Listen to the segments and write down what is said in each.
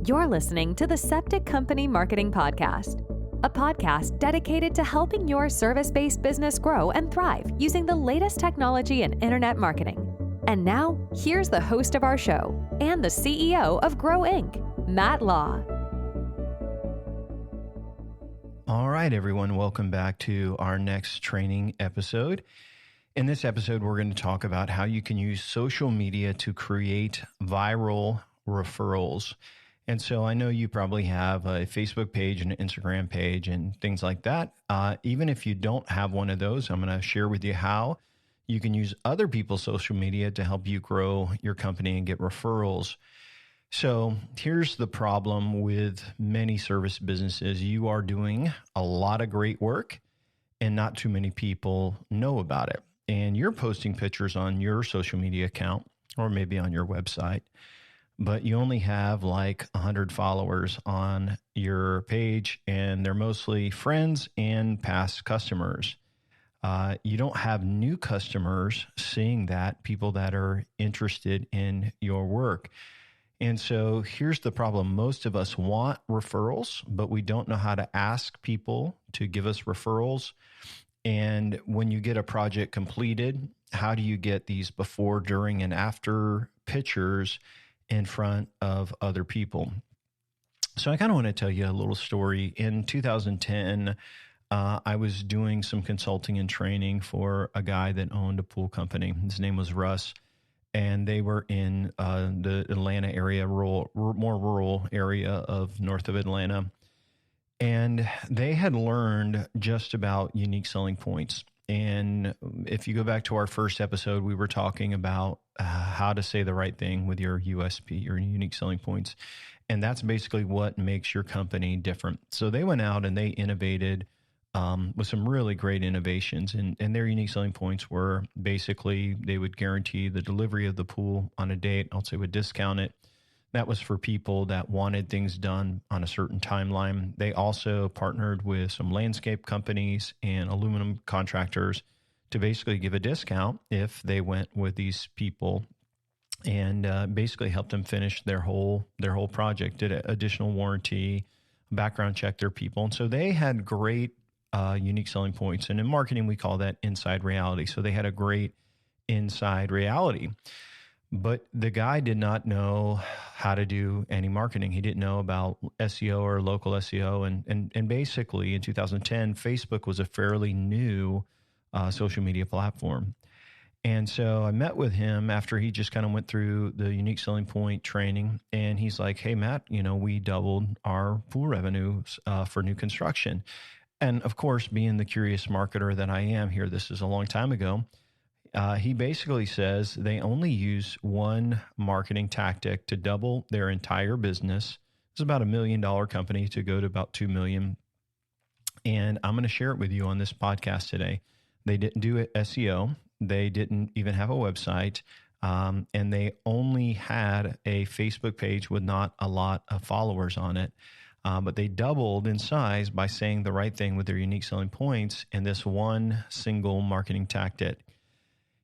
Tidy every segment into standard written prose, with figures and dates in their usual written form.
You're listening to the Septic Company Marketing Podcast, a podcast dedicated to helping your service-based business grow and thrive using the latest technology in internet marketing. And now, here's the host of our show and the CEO of Grow Inc., Matt Law. All right, everyone, welcome back to our next training episode. In this episode, we're going to talk about how you can use social media to create viral referrals. And so I know you probably have a Facebook page and an Instagram page and things like that. Even if you don't have one of those, I'm going to share with you how you can use other people's social media to help you grow your company and get referrals. So here's the problem with many service businesses. You are doing a lot of great work and not too many people know about it. And you're posting pictures on your social media account or maybe on your website, but you only have like 100 followers on your page, and they're mostly friends and past customers. You don't have new customers seeing that, people that are interested in your work. And so here's the problem. Most of us want referrals, but we don't know how to ask people to give us referrals. And when you get a project completed, how do you get these before, during, and after pictures in front of other people? So I kind of want to tell you a little story. In 2010, I was doing some consulting and training for a guy that owned a pool company. His name was Russ, and they were in the Atlanta area, more rural area of north of Atlanta. And they had learned just about unique selling points. And if you go back to our first episode, we were talking about how to say the right thing with your USP, your unique selling points. And that's basically what makes your company different. So they went out and they innovated with some really great innovations. And their unique selling points were basically they would guarantee the delivery of the pool on a date. Also would discount it. That was for people that wanted things done on a certain timeline. They also partnered with some landscape companies and aluminum contractors to basically give a discount if they went with these people, and basically helped them finish their whole project, did an additional warranty, background check their people. And so they had great unique selling points. And in marketing, we call that inside reality. So they had a great inside reality. But the guy did not know how to do any marketing. He didn't know about SEO or local SEO. And basically in 2010, Facebook was a fairly new social media platform. And so I met with him after he just kind of went through the unique selling point training. And he's like, hey, Matt, we doubled our pool revenues for new construction. And of course, being the curious marketer that I am here, this is a long time ago. He basically says they only use one marketing tactic to double their entire business. It's about $1 million company to go to about 2 million. And I'm going to share it with you on this podcast today. They didn't do SEO. They didn't even have a website. And they only had a Facebook page with not a lot of followers on it. But they doubled in size by saying the right thing with their unique selling points and this one single marketing tactic.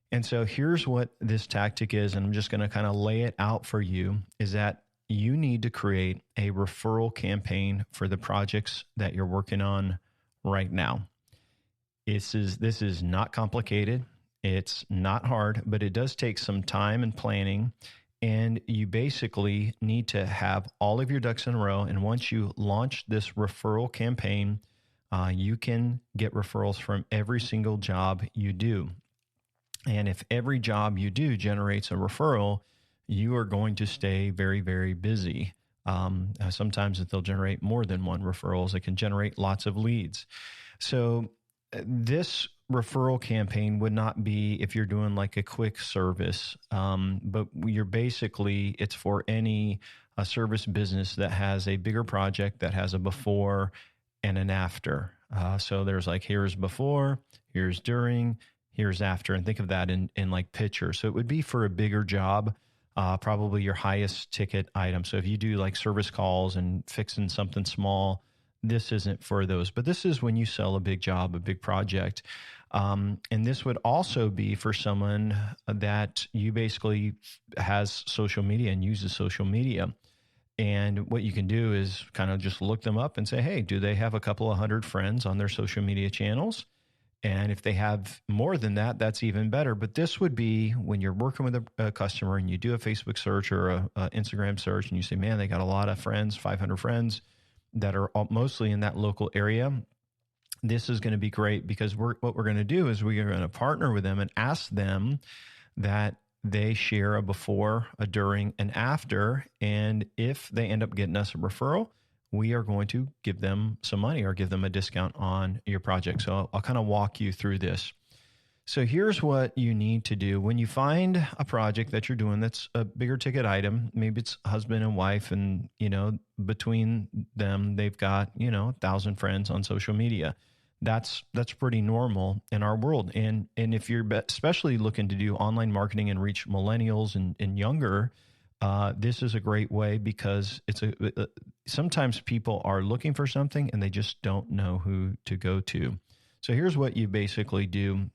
And so here's what this tactic is, and I'm just going to kind of lay it out for you, is that you need to create a referral campaign for the projects that you're working on right now. This is not complicated. It's not hard, but it does take some time and planning. And you basically need to have all of your ducks in a row. And once you launch this referral campaign, you can get referrals from every single job you do. And if every job you do generates a referral, you are going to stay very, very busy. Sometimes they'll generate more than one referrals. It can generate lots of leads. So this referral campaign would not be if you're doing like a quick service, but it's for any service business that has a bigger project that has a before and an after. So there's like, here's before, here's during, here's after, and think of that in like pictures. So it would be for a bigger job, probably your highest ticket item. So if you do like service calls and fixing something small, this isn't for those, but this is when you sell a big job, a big project. And this would also be for someone that you basically has social media and uses social media. And what you can do is kind of just look them up and say, hey, do they have a couple of hundred friends on their social media channels? And if they have more than that, that's even better. But this would be when you're working with a customer and you do a Facebook search or a Instagram search and you say, man, they got a lot of friends, 500 friends that are mostly in that local area. This is going to be great because what we're going to do is we are going to partner with them and ask them that they share a before, a during, and after. And if they end up getting us a referral, we are going to give them some money or give them a discount on your project. So I'll kind of walk you through this. So here's what you need to do. When you find a project that you're doing that's a bigger ticket item, maybe it's husband and wife, and, between them, they've got, 1,000 friends on social media. That's pretty normal in our world. And if you're especially looking to do online marketing and reach millennials and younger, this is a great way because it's sometimes people are looking for something and they just don't know who to go to. So here's what you basically do.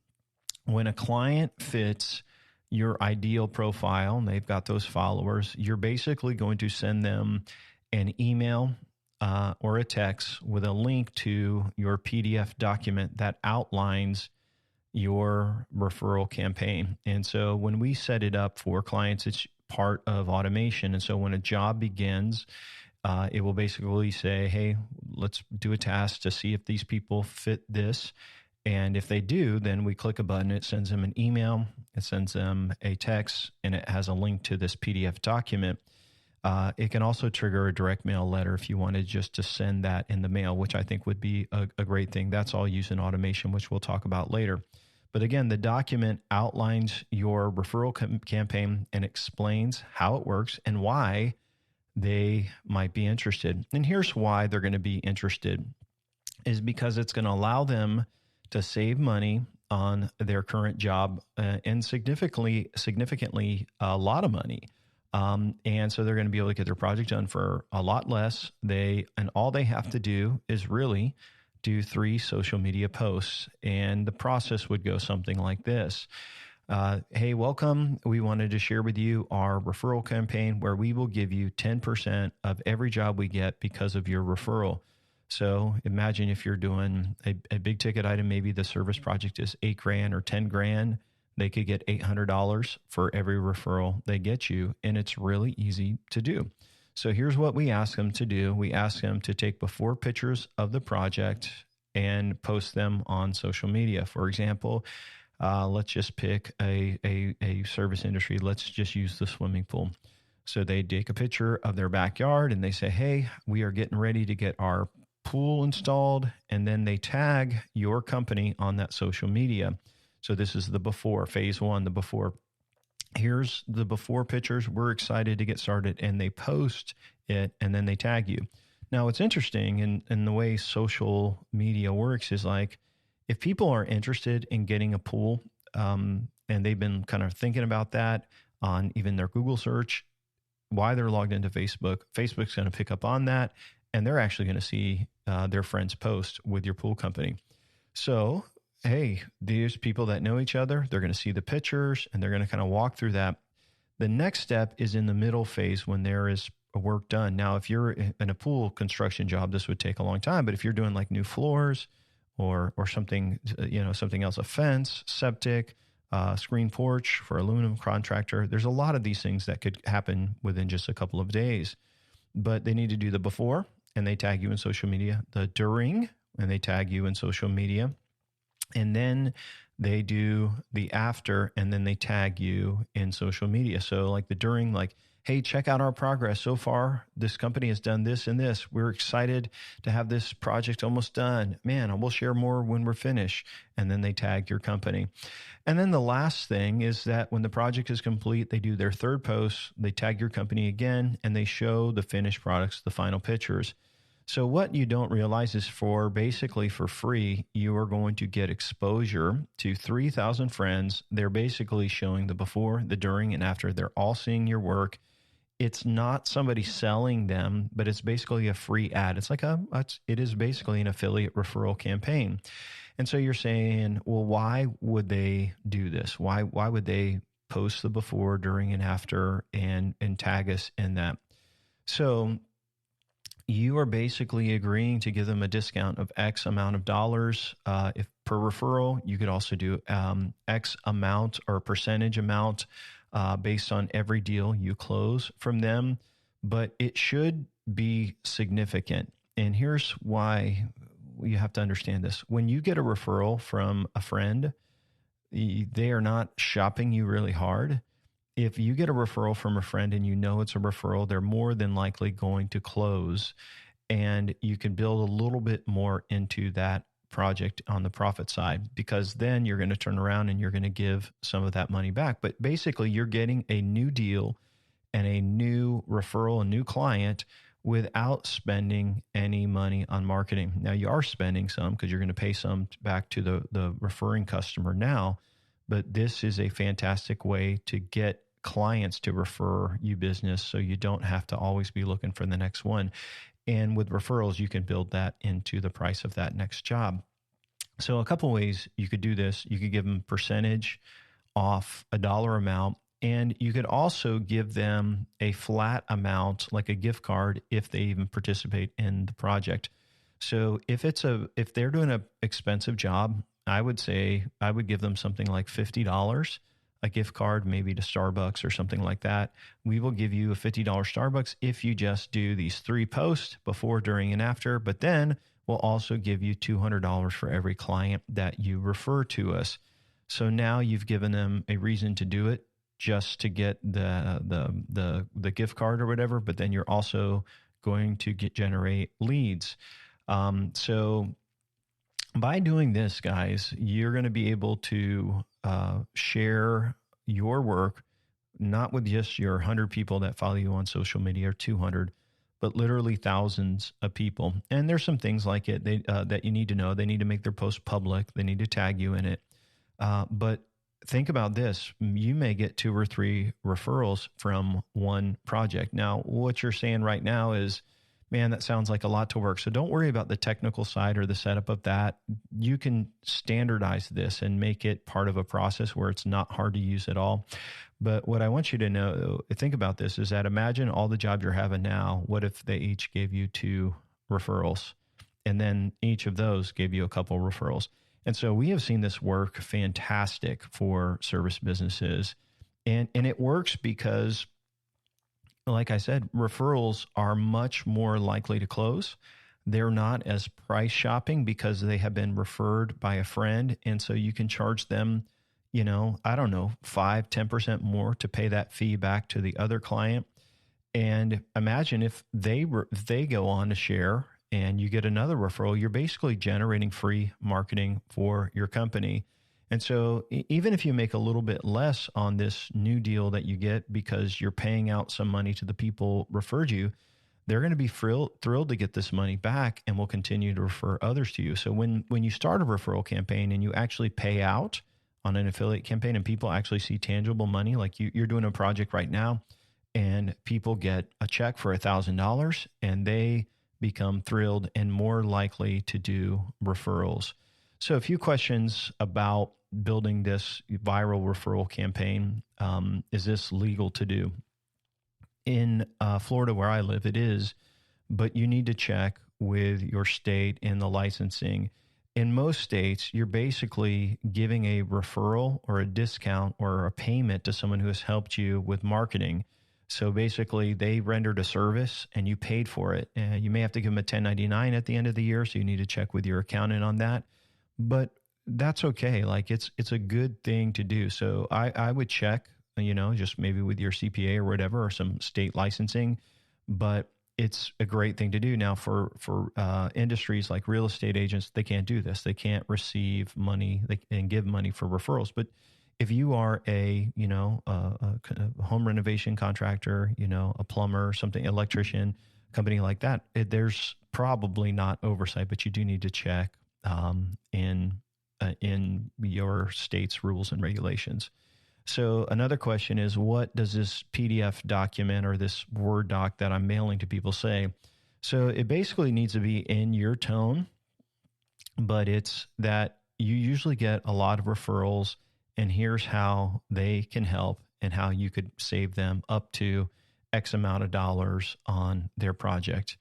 When a client fits your ideal profile and they've got those followers, you're basically going to send them an email or a text with a link to your PDF document that outlines your referral campaign. And so when we set it up for clients, it's part of automation. And so when a job begins, it will basically say, hey, let's do a task to see if these people fit this. And if they do, then we click a button, it sends them an email, it sends them a text, and it has a link to this PDF document. It can also trigger a direct mail letter if you wanted just to send that in the mail, which I think would be a great thing. That's all using automation, which we'll talk about later. But again, the document outlines your referral campaign and explains how it works and why they might be interested. And here's why they're going to be interested is because it's going to allow them to save money on their current job and significantly a lot of money. And so they're going to be able to get their project done for a lot less. And all they have to do is really do 3 social media posts. And the process would go something like this. Hey, welcome. We wanted to share with you our referral campaign where we will give you 10% of every job we get because of your referral. So imagine if you're doing a big ticket item, maybe the service project is $8,000 or $10,000. They could get $800 for every referral they get you. And it's really easy to do. So here's what we ask them to do. We ask them to take before pictures of the project and post them on social media. For example, let's just pick a service industry. Let's just use the swimming pool. So they take a picture of their backyard and they say, hey, we are getting ready to get our pool installed. And then they tag your company on that social media. So this is the before, phase 1, the before. Here's the before pictures. We're excited to get started. And they post it and then they tag you. Now, what's interesting in the way social media works is like, if people are interested in getting a pool and they've been kind of thinking about that on even their Google search, why they're logged into Facebook, Facebook's going to pick up on that. And they're actually going to see their friends post with your pool company. So, hey, there's people that know each other. They're going to see the pictures and they're going to kind of walk through that. The next step is in the middle phase when there is work done. Now, if you're in a pool construction job, this would take a long time. But if you're doing like new floors or something, something else, a fence, septic, screen porch for aluminum contractor, there's a lot of these things that could happen within just a couple of days. But they need to do the before and they tag you in social media, the during and they tag you in social media. And then they do the after and then they tag you in social media. So like the during, like, hey, check out our progress. So far, this company has done this and this. We're excited to have this project almost done. Man, we'll share more when we're finished. And then they tag your company. And then the last thing is that when the project is complete, they do their third post, they tag your company again, and they show the finished products, the final pictures. So what you don't realize is basically for free, you are going to get exposure to 3,000 friends. They're basically showing the before, the during, and after. They're all seeing your work. It's not somebody selling them, but it's basically a free ad. It's like it is basically an affiliate referral campaign. And so you're saying, well, why would they do this? Why would they post the before, during, and after and tag us in that? So you are basically agreeing to give them a discount of X amount of dollars. If per referral, you could also do X amount or percentage amount based on every deal you close from them. But it should be significant. And here's why you have to understand this. When you get a referral from a friend, they are not shopping you really hard. If you get a referral from a friend and you know it's a referral, they're more than likely going to close, and you can build a little bit more into that project on the profit side, because then you're going to turn around and you're going to give some of that money back. But basically, you're getting a new deal and a new referral, a new client, without spending any money on marketing. Now, you are spending some because you're going to pay some back to the referring customer now, but this is a fantastic way to get clients to refer you business, so you don't have to always be looking for the next one. And with referrals, you can build that into the price of that next job. So a couple ways you could do this. You could give them percentage off a dollar amount, and you could also give them a flat amount, like a gift card, if they even participate in the project. So if they're doing an expensive job, I would say I would give them something like $50, a gift card, maybe to Starbucks or something like that. We will give you a $50 Starbucks if you just do these 3 posts before, during, and after. But then we'll also give you $200 for every client that you refer to us. So now you've given them a reason to do it, just to get the gift card or whatever. But then you're also going to generate leads. So by doing this, guys, you're going to be able to share your work, not with just your 100 people that follow you on social media or 200, but literally thousands of people. And there's some things like it that you need to know. They need to make their post public. They need to tag you in it. But think about this. You may get 2 or 3 referrals from one project. Now, what you're saying right now is, man, that sounds like a lot to work. So don't worry about the technical side or the setup of that. You can standardize this and make it part of a process where it's not hard to use at all. But what I want you to know, think about this, is that imagine all the jobs you're having now. What if they each gave you 2 referrals, and then each of those gave you a couple referrals? And so we have seen this work fantastic for service businesses. And it works because, like I said, referrals are much more likely to close. They're not as price shopping because they have been referred by a friend. And so you can charge them, I don't know, 5, 10% more to pay that fee back to the other client. And imagine if they go on to share and you get another referral, you're basically generating free marketing for your company. And so even if you make a little bit less on this new deal that you get because you're paying out some money to the people referred you, they're going to be thrilled to get this money back and will continue to refer others to you. So when you start a referral campaign and you actually pay out on an affiliate campaign and people actually see tangible money, like you're doing a project right now and people get a check for $1,000 and they become thrilled and more likely to do referrals. So a few questions about building this viral referral campaign. Is this legal to do? In Florida, where I live, it is, but you need to check with your state and the licensing. In most states, you're basically giving a referral or a discount or a payment to someone who has helped you with marketing. So basically, they rendered a service and you paid for it. You may have to give them a 1099 at the end of the year, so you need to check with your accountant on that. But that's okay. Like it's a good thing to do. So I would check, just maybe with your CPA or whatever, or some state licensing, but it's a great thing to do. Now for industries like real estate agents, they can't do this. They can't receive money and give money for referrals. But if you are a home renovation contractor, a plumber, something, electrician, company like that, there's probably not oversight, but you do need to check in your state's rules and regulations. So another question is, what does this PDF document or this Word doc that I'm mailing to people say? So it basically needs to be in your tone, but it's that you usually get a lot of referrals, and here's how they can help and how you could save them up to X amount of dollars on their project.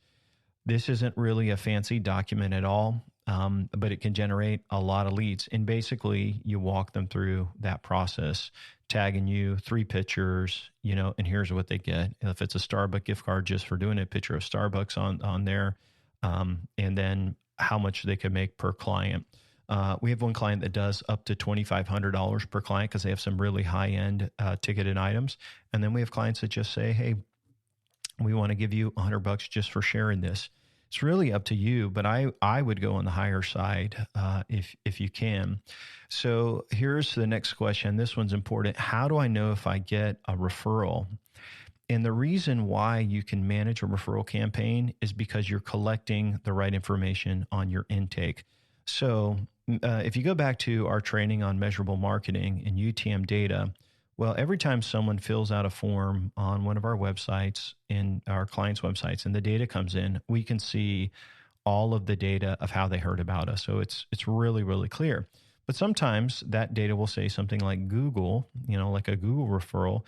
This isn't really a fancy document at all, but it can generate a lot of leads. And basically, you walk them through that process, tagging you 3 pictures, and here's what they get. If it's a Starbucks gift card, just for doing it, picture of Starbucks on there, and then how much they could make per client. We have one client that does up to $2,500 per client because they have some really high-end ticketed items. And then we have clients that just say, hey, we want to give you $100 just for sharing this. It's really up to you, but I would go on the higher side if you can. So here's the next question. This one's important. How do I know if I get a referral? And the reason why you can manage a referral campaign is because you're collecting the right information on your intake. So if you go back to our training on measurable marketing and UTM data, well, every time someone fills out a form on one of our websites, in our clients' websites, and the data comes in, we can see all of the data of how they heard about us. So it's really, really clear. But sometimes that data will say something like Google, like a Google referral.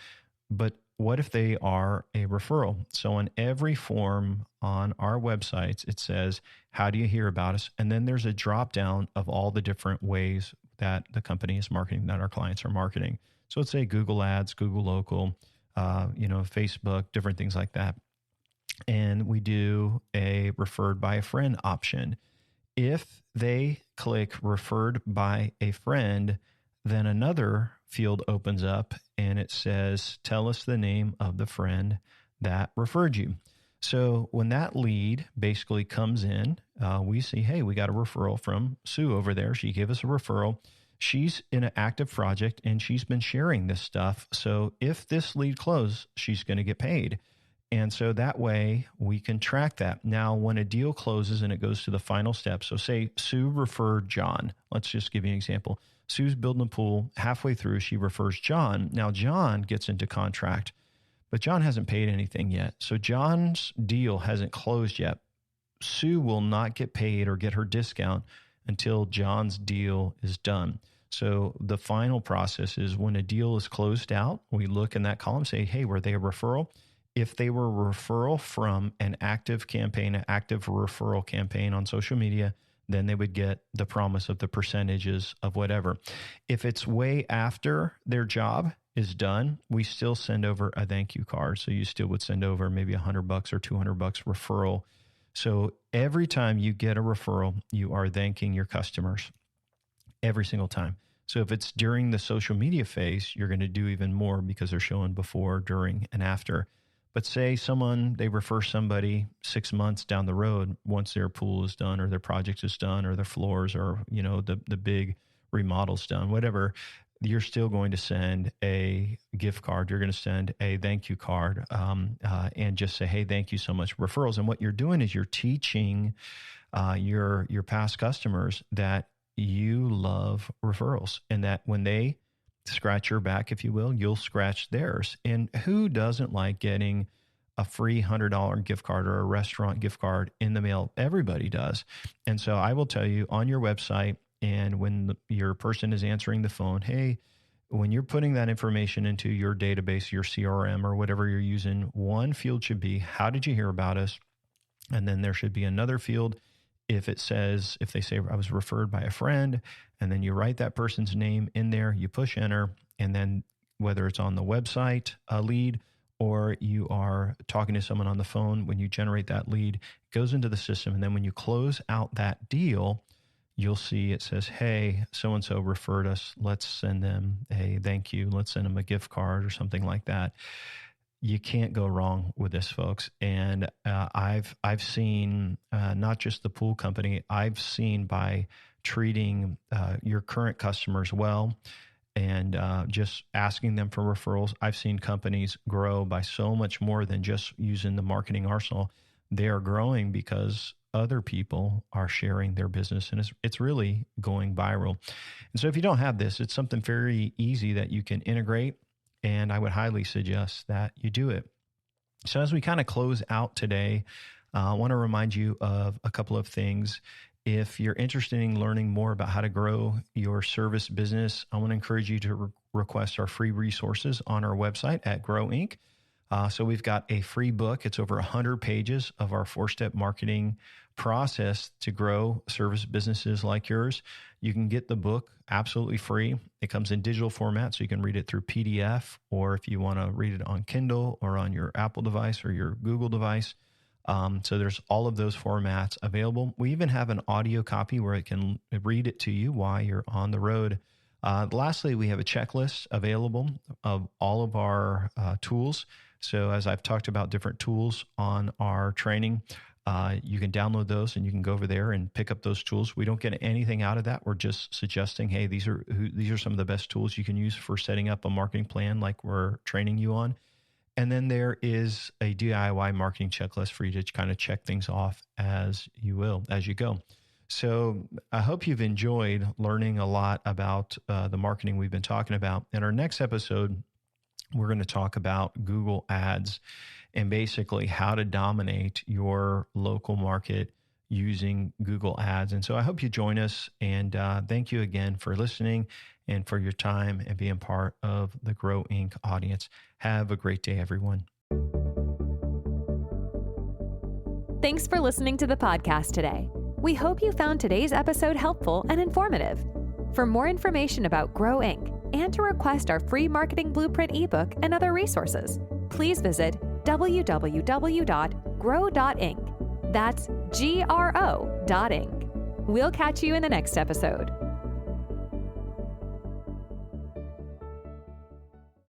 But what if they are a referral? So on every form on our websites, it says, how do you hear about us? And then there's a drop down of all the different ways that the company is marketing, that our clients are marketing. So let's say Google Ads, Google Local, Facebook, different things like that. And we do a referred by a friend option. If they click referred by a friend, then another field opens up and it says, tell us the name of the friend that referred you. So when that lead basically comes in, we see, hey, we got a referral from Sue over there. She gave us a referral. She's in an active project and she's been sharing this stuff. So if this lead closes, she's going to get paid. And so that way we can track that. Now, when a deal closes and it goes to the final step, so say Sue referred John. Let's just give you an example. Sue's building a pool. Halfway through, she refers John. Now, John gets into contract, but John hasn't paid anything yet. So John's deal hasn't closed yet. Sue will not get paid or get her discount until John's deal is done. So the final process is when a deal is closed out, we look in that column, say, hey, were they a referral? If they were a referral from an active campaign, an active referral campaign on social media, then they would get the promise of the percentages of whatever. If it's way after their job is done, we still send over a thank you card. So you still would send over maybe $100 or $200 referral. So every time you get a referral, you are thanking your customers every single time. So if it's during the social media phase, you're going to do even more because they're showing before, during, and after. But say they refer somebody 6 months down the road, once their pool is done or their project is done or their floors or, the big remodel's done, whatever, you're still going to send a gift card. You're going to send a thank you card and just say, hey, thank you so much for referrals. And what you're doing is you're teaching your past customers that you love referrals and that when they scratch your back, if you will, you'll scratch theirs. And who doesn't like getting a free $100 gift card or a restaurant gift card in the mail? Everybody does. And so I will tell you on your website, and when your person is answering the phone, hey, when you're putting that information into your database, your CRM or whatever you're using, one field should be, how did you hear about us? And then there should be another field. If they say I was referred by a friend, and then you write that person's name in there, you push enter, and then whether it's on the website, a lead, or you are talking to someone on the phone, when you generate that lead, it goes into the system. And then when you close out that deal, you'll see it says, hey, so-and-so referred us. Let's send them a thank you. Let's send them a gift card or something like that. You can't go wrong with this, folks. And I've seen not just the pool company, I've seen by treating your current customers well and just asking them for referrals, I've seen companies grow by so much more than just using the marketing arsenal. They are growing because other people are sharing their business, and it's really going viral. And so if you don't have this, it's something very easy that you can integrate. And I would highly suggest that you do it. So as we kind of close out today, I want to remind you of a couple of things. If you're interested in learning more about how to grow your service business, I want to encourage you to request our free resources on our website at Grow Inc. So we've got a free book. It's over 100 pages of our 4-step marketing process to grow service businesses like yours. You can get the book absolutely free. It comes in digital format, so you can read it through PDF, or if you want to read it on Kindle or on your Apple device or your Google device. So there's all of those formats available. We even have an audio copy where it can read it to you while you're on the road. Lastly, we have a checklist available of all of our tools. So as I've talked about different tools on our training, you can download those and you can go over there and pick up those tools. We don't get anything out of that. We're just suggesting, hey, these are some of the best tools you can use for setting up a marketing plan like we're training you on. And then there is a DIY marketing checklist for you to kind of check things off as you go. So I hope you've enjoyed learning a lot about the marketing we've been talking about. In our next episode, we're going to talk about Google Ads and basically how to dominate your local market using Google Ads. And so I hope you join us, and thank you again for listening and for your time and being part of the Grow Inc. audience. Have a great day, everyone. Thanks for listening to the podcast today. We hope you found today's episode helpful and informative. For more information about Grow Inc. and to request our free marketing blueprint ebook and other resources, please visit www.grow.inc. That's GRO.inc. We'll catch you in the next episode.